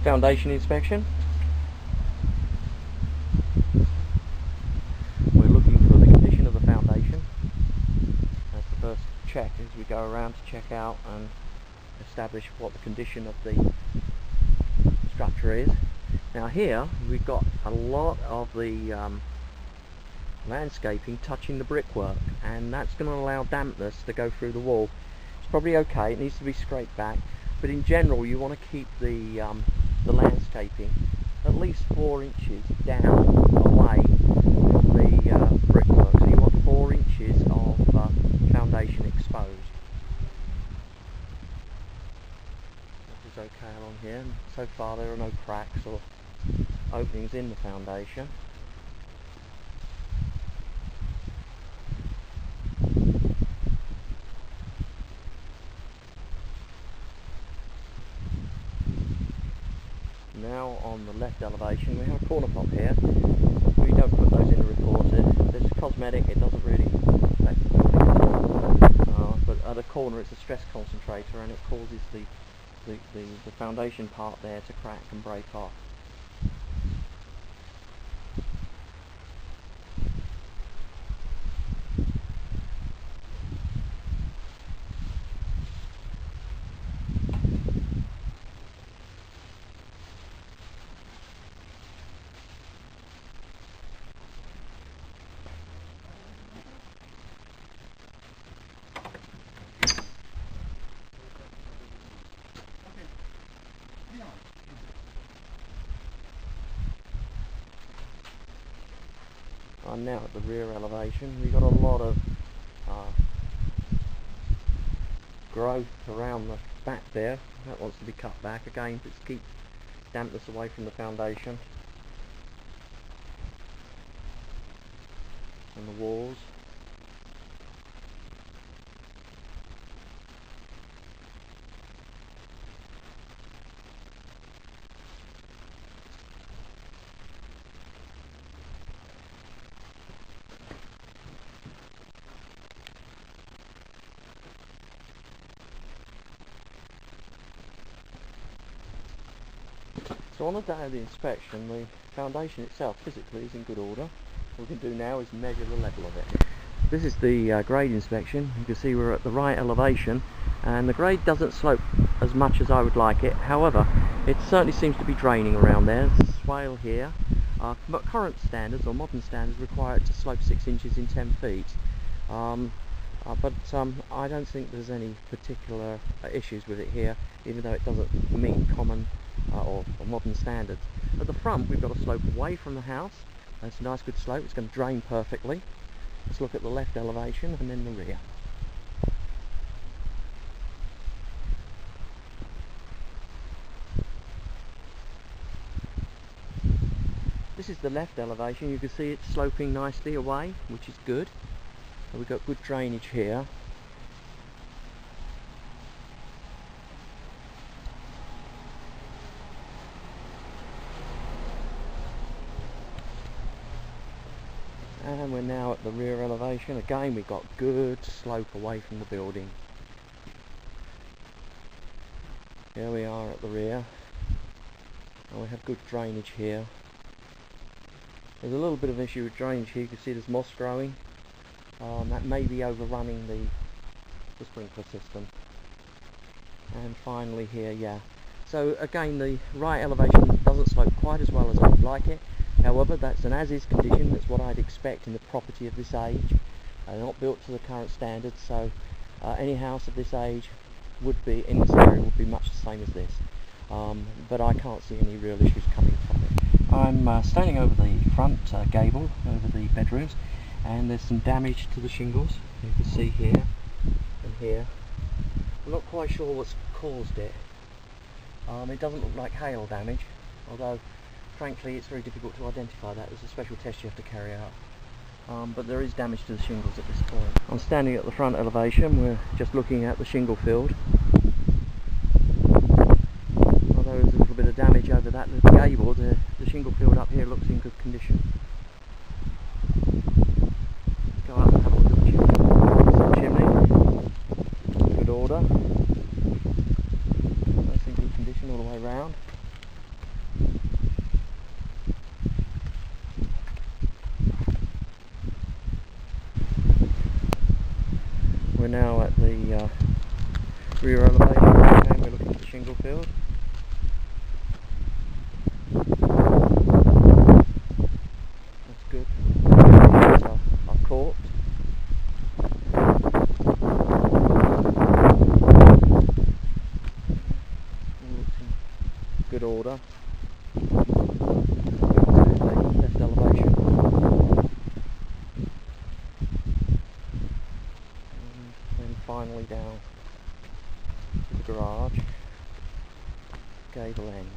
foundation inspection. We're looking for the condition of the foundation. That's the first check as we go around to check out and establish what the condition of the structure is. Now here we've got a lot of the landscaping touching the brickwork, and that's going to allow dampness to go through the wall. It's probably okay, it needs to be scraped back, but in general you want to keep the landscaping at least 4 inches down away from the brickwork. So you want 4 inches of foundation exposed. This is okay along here. So far there are no cracks or openings in the foundation. Now on the left elevation we have a corner pop here. We don't put those in the report. This is cosmetic, it doesn't really affect the building. But at a corner it's a stress concentrator, and it causes the foundation part there to crack and break off. I'm now at the rear elevation. We've got a lot of growth around the back there. That wants to be cut back again to keep dampness away from the foundation and the walls. So on the day of the inspection, the foundation itself physically is in good order. What we can do now is measure the level of it. This is the grade inspection. You can see we're at the right elevation, and the grade doesn't slope as much as I would like it. However, it certainly seems to be draining around there. There's a swale here, but current standards or modern standards require it to slope 6 inches in 10 feet. But I don't think there's any particular issues with it here, even though it doesn't meet common or modern standards. At the front we've got a slope away from the house. That's a nice good slope, it's going to drain perfectly. Let's look at the left elevation and then the rear. This is the left elevation. You can see it's sloping nicely away, which is good. We've got good drainage here. And we're now at the rear elevation. Again, we've got good slope away from the building. Here we are at the rear. And we have good drainage here. There's a little bit of an issue with drainage here. You can see there's moss growing. That may be overrunning the sprinkler system. And finally here, yeah. So again, the right elevation doesn't slope quite as well as I would like it. However, that's an as-is condition. That's what I'd expect in the property of this age. Not built to the current standards, so any house of this age would be, in this area, would be much the same as this. But I can't see any real issues coming from it. I'm standing over the front gable, over the bedrooms, and there's some damage to the shingles. You can see here and here. I'm not quite sure what's caused it. It doesn't look like hail damage, although frankly it's very difficult to identify that. There's a special test you have to carry out. But there is damage to the shingles at this point. I'm standing at the front elevation. We're just looking at the shingle field. Although there's a little bit of damage over that little gable, the shingle field up here looks in good condition. Go up and have a look at the chimney. Good order. That's in good condition all the way round. now at the rear elevation, and we're looking at the shingle field. That's good. These are corked. All looks in good order. Left elevation. And then finally down to the garage, gable end.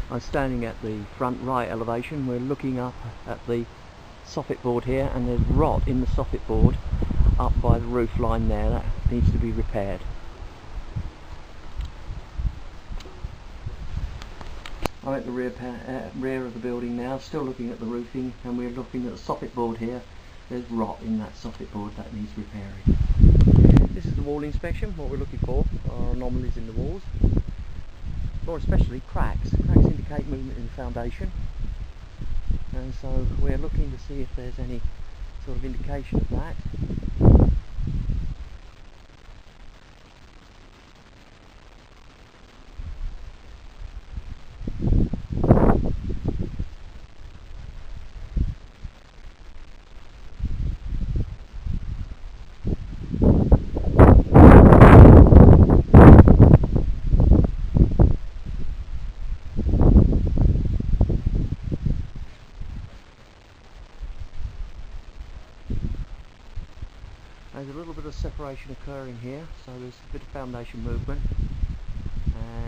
I'm standing at the front right elevation. We're looking up at the soffit board here, and there's rot in the soffit board up by the roof line there. That needs to be repaired. I'm at the rear of the building now, still looking at the roofing, and we're looking at the soffit board here. There's rot in that soffit board that needs repairing. This is the wall inspection. What we're looking for are anomalies in the walls, more especially cracks. Cracks indicate movement in the foundation, and so we're looking to see if there's any sort of indication of that. There's a little bit of separation occurring here, so there's a bit of foundation movement,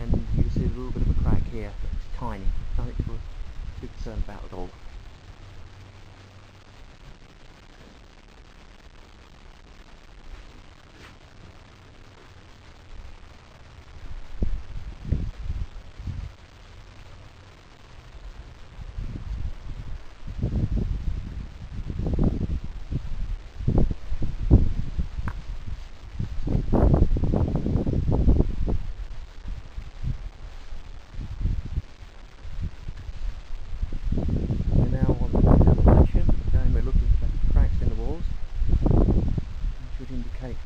and you can see a little bit of a crack here, but it's tiny, nothing to be concerned about at all.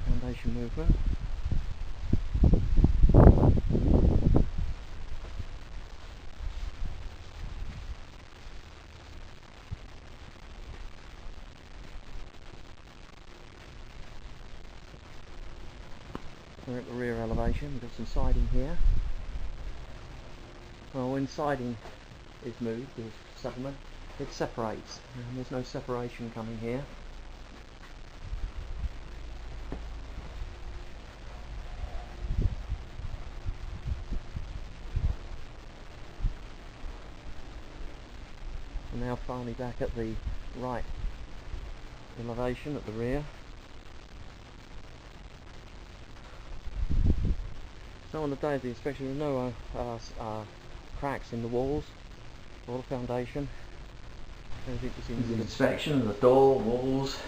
Foundation movement. We're at the rear elevation. We've got some siding here. Well, when siding is moved with settlement, it separates, and there's no separation coming here. We're now finally back at the right elevation at the rear. So on the day of the inspection, there are no cracks in the walls or the foundation. Everything was in good inspection of the door, walls.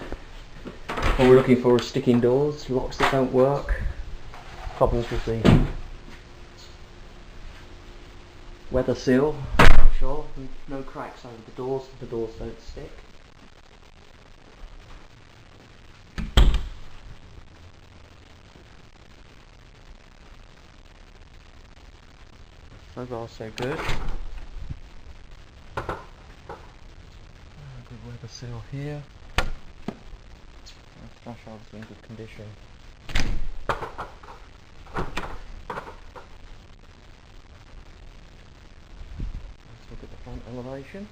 All we're looking for is sticking doors, locks that don't work, problems with the weather seal. Sure, no cracks over the doors don't stick. So far so good. Good weather seal here. Threshold's in good condition. Look at the front elevation.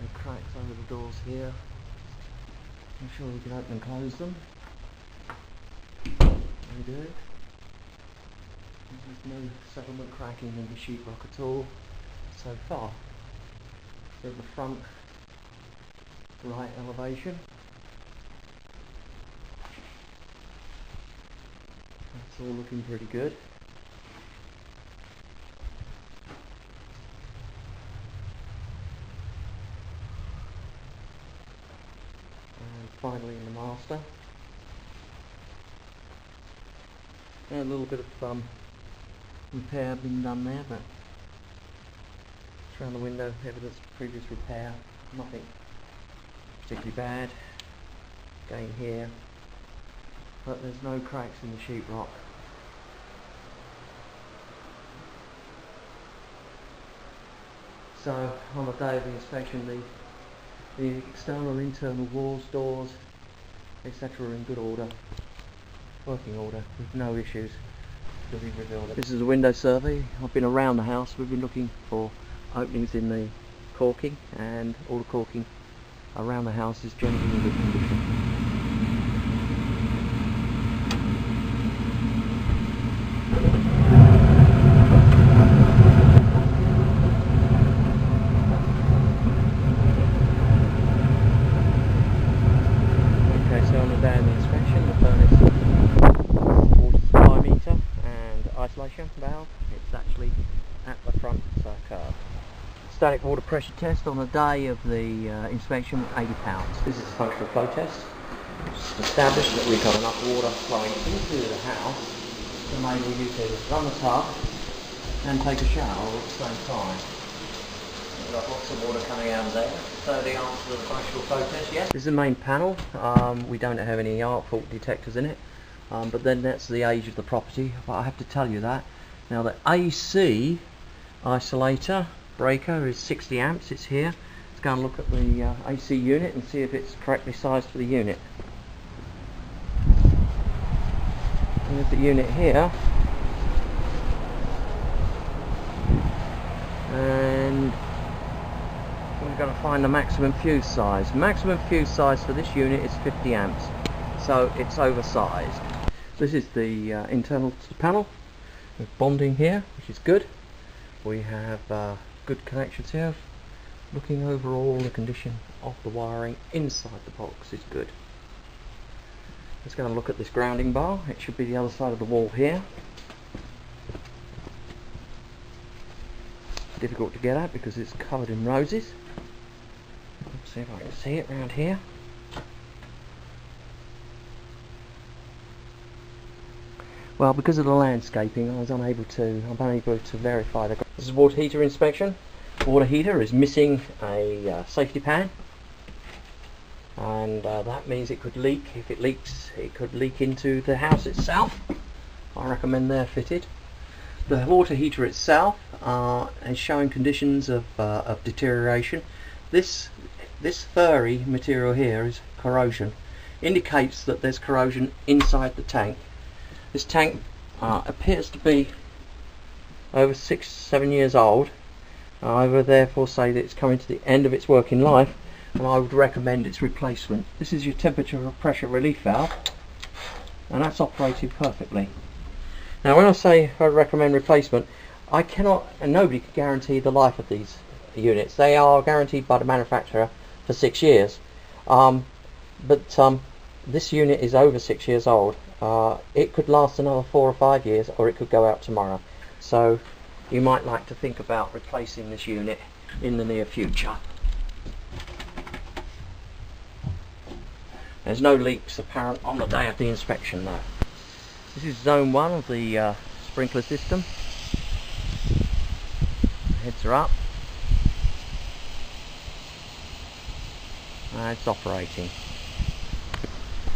No cracks over the doors here. I'm sure we can open and close them. Very good. There's no settlement cracking in the sheetrock at all so far. So at the front right elevation. That's all looking pretty good. And finally in plaster. And a little bit of repair been done there, but around the window, evidence of previous repair, nothing particularly bad. Again here, but there's no cracks in the sheetrock. So on the day of the inspection, the external and internal walls, doors, etc. are in good order, working order, with no issues to be revealed. This is a window survey. I've been around the house. We've been looking for openings in the caulking, and all the caulking around the house is generally in good condition. Okay, so on the day of the inspection, the furnace water supply meter and isolation valve, it's actually at the front curve. Static water pressure test on the day of the inspection, 80 pounds. This is a functional flow test. Just established that we've got enough water flowing into the house to enable you to run the tub and take a shower all at the same time. We've got lots of water coming out of there. So the answer to the functional flow test, yes. This is the main panel. We don't have any arc fault detectors in it, but then that's the age of the property. But I have to tell you that. Now the AC isolator breaker is 60 amps, it's here. Let's go and look at the AC unit and see if it's correctly sized for the unit. And there's the unit here. And we're going to find the maximum fuse size. Maximum fuse size for this unit is 50 amps. So it's oversized. This is the internal to the panel. With bonding here, which is good. We have good connections here. Looking overall, the condition of the wiring inside the box is good. Let's go and look at this grounding bar. It should be the other side of the wall here. Difficult to get at because it's covered in roses. Let's see if I can see it around here. Well, because of the landscaping, I'm unable to verify the. This is water heater inspection. Water heater is missing a safety pan, and that means it could leak. If it leaks, it could leak into the house itself. I recommend they're fitted. The water heater itself is showing conditions of deterioration. This furry material here is corrosion. Indicates that there's corrosion inside the tank. This tank appears to be over 6-7 years old. I would therefore say that it's coming to the end of its working life, and I would recommend its replacement. This is your temperature and pressure relief valve, and that's operating perfectly. Now when I say I recommend replacement, I cannot, and nobody can guarantee the life of these units. They are guaranteed by the manufacturer for 6 years, but this unit is over 6 years old. It could last another 4 or 5 years, or it could go out tomorrow. So you might like to think about replacing this unit in the near future. There's no leaks apparent on the day of the inspection though. This is zone 1 of the sprinkler system. Heads are up. And it's operating.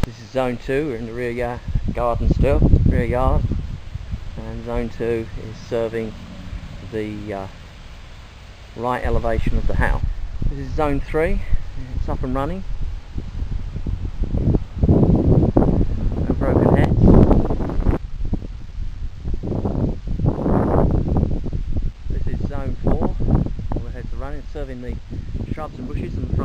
This is zone 2, we're in the rear garden still, rear yard, and zone 2 is serving the right elevation of the house. This is zone 3, it's up and running. No broken heads. This is zone 4, all the heads are running, serving the shrubs and bushes in the front.